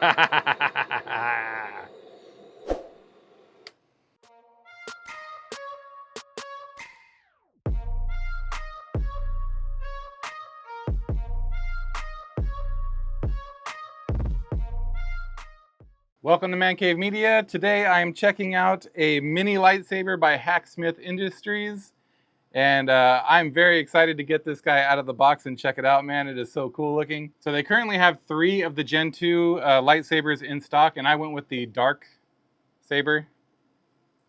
Welcome to Man Cave Media. Today I am checking out a mini lightsaber by Hacksmith Industries. And I'm very excited to get this guy out of the box and check it out, man. It is so cool looking. So they currently have 3 of the Gen 2 lightsabers in stock, and I went with the Dark Saber.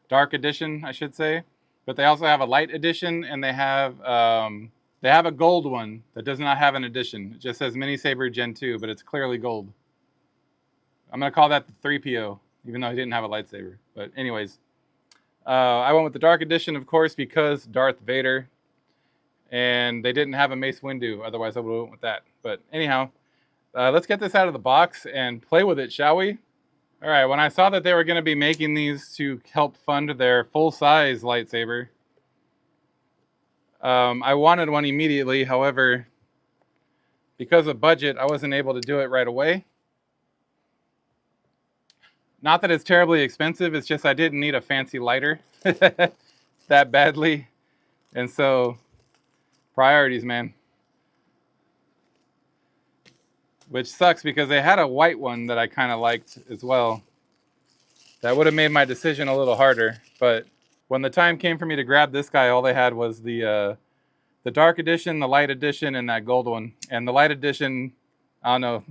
Dark Edition, I should say. But they also have a light edition, and they have a gold one that does not have an edition. It just says Mini-Saber Gen 2, but it's clearly gold. I'm going to call that the 3PO, even though he didn't have a lightsaber. But anyways, I went with the Dark Edition, of course, because Darth Vader. And they didn't have a Mace Windu, otherwise I would have went with that. But anyhow, let's get this out of the box and play with it, shall we? All right, when I saw that they were going to be making these to help fund their full-size lightsaber, I wanted one immediately. However, because of budget, I wasn't able to do it right away. Not that it's terribly expensive, it's just I didn't need a fancy lighter that badly. And so, priorities, man. Which sucks because they had a white one that I kind of liked as well. That would have made my decision a little harder. But when the time came for me to grab this guy, all they had was the Dark Edition, the Light Edition, and that gold one. And the Light Edition, I don't know,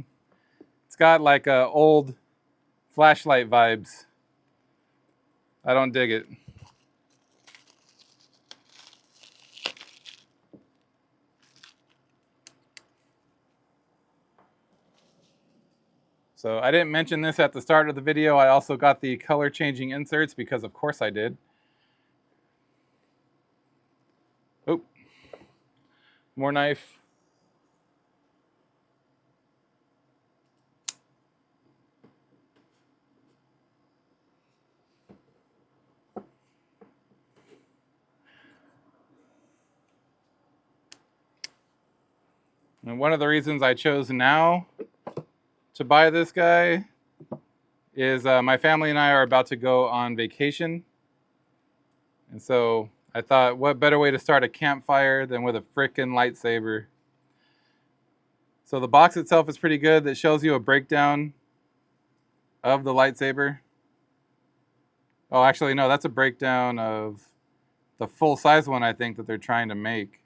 it's got like a old flashlight vibes. I don't dig it. So I didn't mention this at the start of the video. I also got the color changing inserts because of course I did. Oh, more knife. And one of the reasons I chose now to buy this guy is my family and I are about to go on vacation. And so I thought, what better way to start a campfire than with a frickin' lightsaber? So the box itself is pretty good. That shows you a breakdown of the lightsaber. Oh, actually, no, that's a breakdown of the full-size one, I think, that they're trying to make.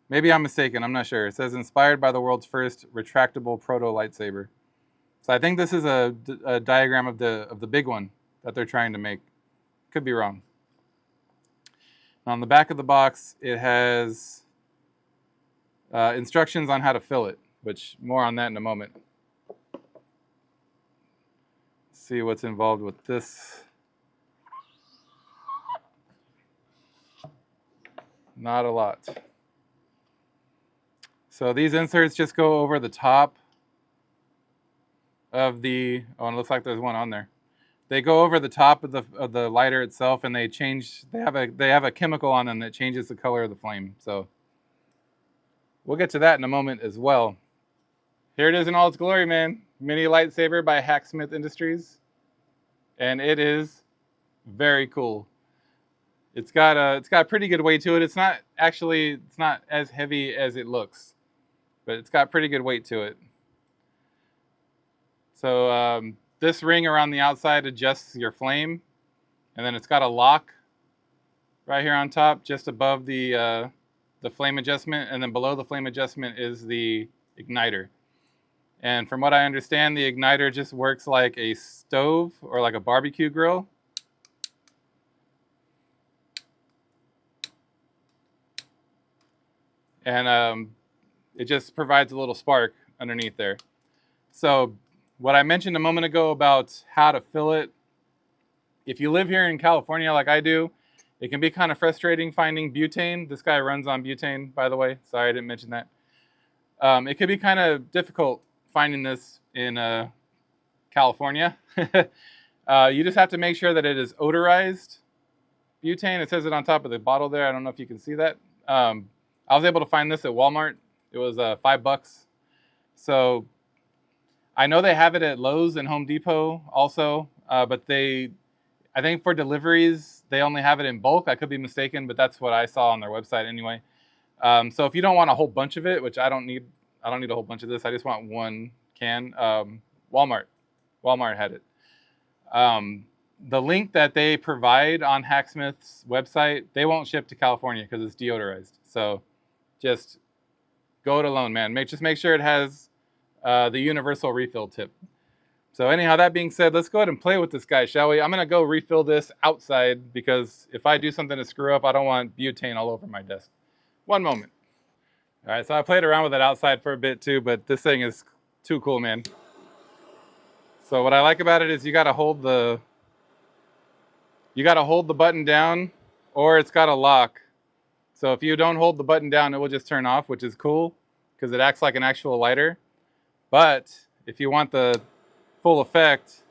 Maybe I'm mistaken, I'm not sure. It says inspired by the world's first retractable proto lightsaber. So I think this is a diagram of the big one that they're trying to make. Could be wrong. On the back of the box, it has instructions on how to fill it, which more on that in a moment. Let's see what's involved with this. Not a lot. So these inserts just go over the top of the, oh, and it looks like there's one on there. They go over the top of the lighter itself, and they have a chemical on them that changes the color of the flame. So we'll get to that in a moment as well. Here it is in all its glory, man. Mini lightsaber by Hacksmith Industries, and it is very cool. It's got pretty good weight to it. It's not as heavy as it looks, but it's got pretty good weight to it. So this ring around the outside adjusts your flame, and then it's got a lock right here on top, just above the flame adjustment, and then below the flame adjustment is the igniter. And from what I understand, the igniter just works like a stove or like a barbecue grill. And it just provides a little spark underneath there. So what I mentioned a moment ago about how to fill it, if you live here in California like I do, it can be kind of frustrating finding butane. This guy runs on butane, by the way. Sorry, I didn't mention that. It could be kind of difficult finding this in California. You just have to make sure that it is odorized butane. It says it on top of the bottle there. I don't know if you can see that. I was able to find this at Walmart. It was $5. So I know they have it at Lowe's and Home Depot also, but I think for deliveries, they only have it in bulk. I could be mistaken, but that's what I saw on their website anyway. So if you don't want a whole bunch of it, which I don't need a whole bunch of this. I just want one can. Walmart had it. The link that they provide on Hacksmith's website, they won't ship to California because it's deodorized. So just go it alone, man. Just make sure it has the universal refill tip. So anyhow, that being said, let's go ahead and play with this guy, shall we? I'm going to go refill this outside because if I do something to screw up, I don't want butane all over my desk. One moment. All right, so I played around with it outside for a bit too, but this thing is too cool, man. So what I like about it is you got to hold the button down, or it's got a lock. So if you don't hold the button down, it will just turn off, which is cool because it acts like an actual lighter. But if you want the full effect,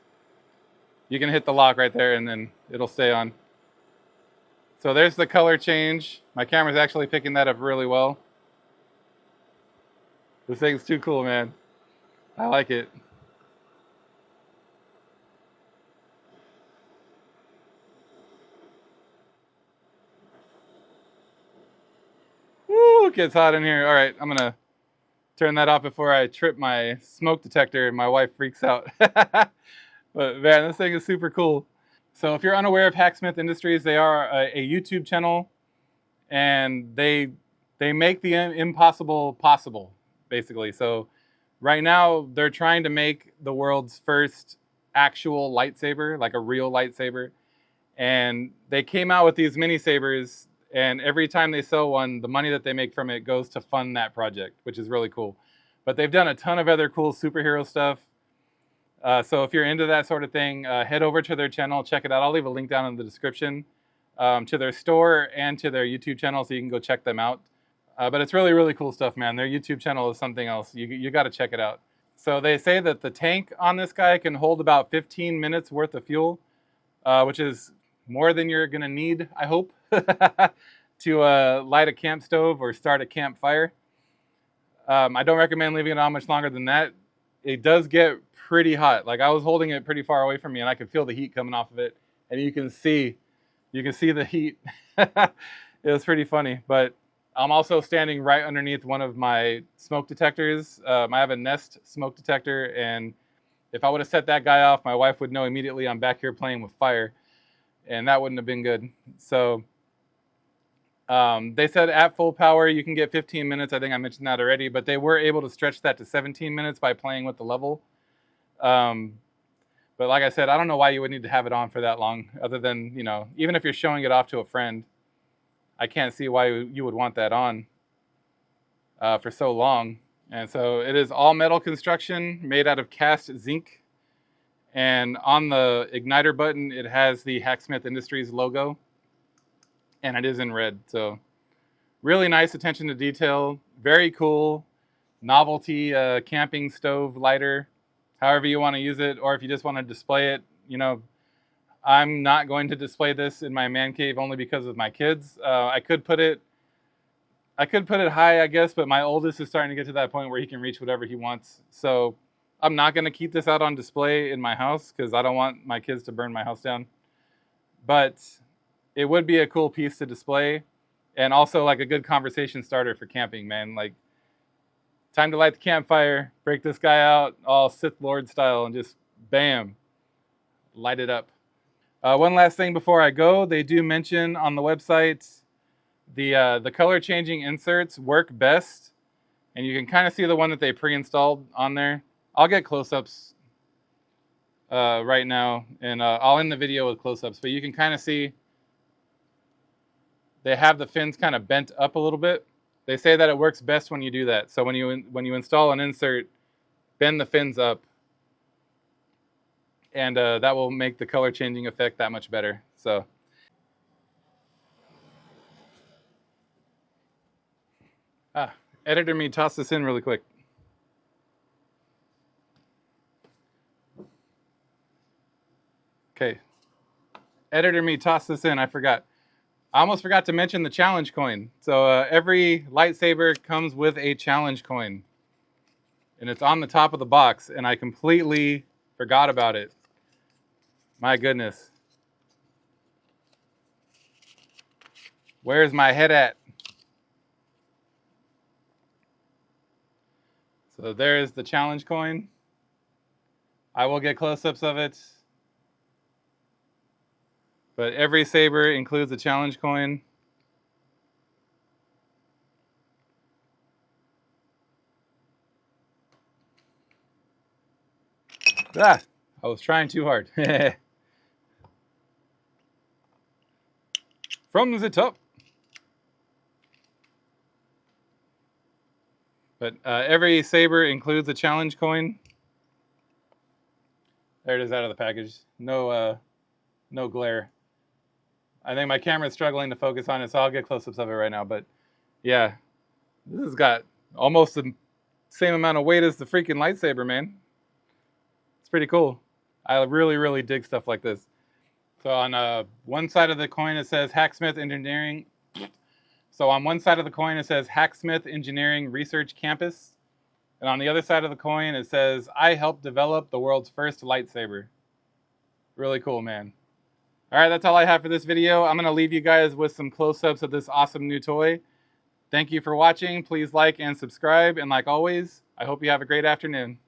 you can hit the lock right there and then it'll stay on. So there's the color change. My camera's actually picking that up really well. This thing's too cool, man. I like it. Woo, it gets hot in here. All right, I'm gonna turn that off before I trip my smoke detector and my wife freaks out. But man, this thing is super cool. So if you're unaware of Hacksmith Industries, they are a YouTube channel, and they make the impossible possible, basically. So right now they're trying to make the world's first actual lightsaber, like a real lightsaber. And they came out with these mini-sabers, and every time they sell one, the money that they make from it goes to fund that project, which is really cool. But they've done a ton of other cool superhero stuff. So if you're into that sort of thing, head over to their channel, check it out. I'll leave a link down in the description to their store and to their YouTube channel so you can go check them out. But it's really, really cool stuff, man. Their YouTube channel is something else. You got to check it out. So they say that the tank on this guy can hold about 15 minutes worth of fuel, which is more than you're going to need, I hope, to light a camp stove or start a campfire. I don't recommend leaving it on much longer than that. It does get pretty hot. Like, I was holding it pretty far away from me and I could feel the heat coming off of it. And you can see the heat. It was pretty funny. But I'm also standing right underneath one of my smoke detectors. I have a Nest smoke detector, and if I would have set that guy off, my wife would know immediately I'm back here playing with fire, and that wouldn't have been good. So they said at full power you can get 15 minutes. I think I mentioned that already, but they were able to stretch that to 17 minutes by playing with the level. But like I said, I don't know why you would need to have it on for that long, other than, you know, even if you're showing it off to a friend, I can't see why you would want that on for so long. And so it is all metal construction made out of cast zinc. And on the igniter button, it has the Hacksmith Industries logo. And it is in red. So really nice attention to detail. Very cool. Novelty camping stove lighter. However you want to use it. Or if you just want to display it, you know, I'm not going to display this in my man cave only because of my kids. I could put it high, I guess, but my oldest is starting to get to that point where he can reach whatever he wants. So I'm not going to keep this out on display in my house because I don't want my kids to burn my house down. But it would be a cool piece to display, and also like a good conversation starter for camping, man. Like, time to light the campfire, break this guy out, all Sith Lord style, and just bam, light it up. One last thing before I go, they do mention on the website the color changing inserts work best, and you can kind of see the one that they pre-installed on there. I'll get close-ups right now, and I'll end the video with close-ups, but you can kind of see they have the fins kind of bent up a little bit. They say that it works best when you do that. So when you install an insert, bend the fins up, and that will make the color changing effect that much better. So editor me, toss this in really quick. Okay, editor me, toss this in. I forgot. I almost forgot to mention the challenge coin. So every lightsaber comes with a challenge coin. And it's on the top of the box, and I completely forgot about it. My goodness. Where's my head at? So there's the challenge coin. I will get close-ups of it. But every saber includes a challenge coin. Ah, I was trying too hard. From the top. But every saber includes a challenge coin. There it is out of the package. No glare. I think my camera's struggling to focus on it, so I'll get close-ups of it right now. But yeah, this has got almost the same amount of weight as the freaking lightsaber, man. It's pretty cool. I really, really dig stuff like this. So on one side of the coin it says Hacksmith Engineering. So on one side of the coin it says Hacksmith Engineering Research Campus. And on the other side of the coin it says, I helped develop the world's first lightsaber. Really cool, man. Alright, that's all I have for this video. I'm going to leave you guys with some close-ups of this awesome new toy. Thank you for watching. Please like and subscribe. And like always, I hope you have a great afternoon.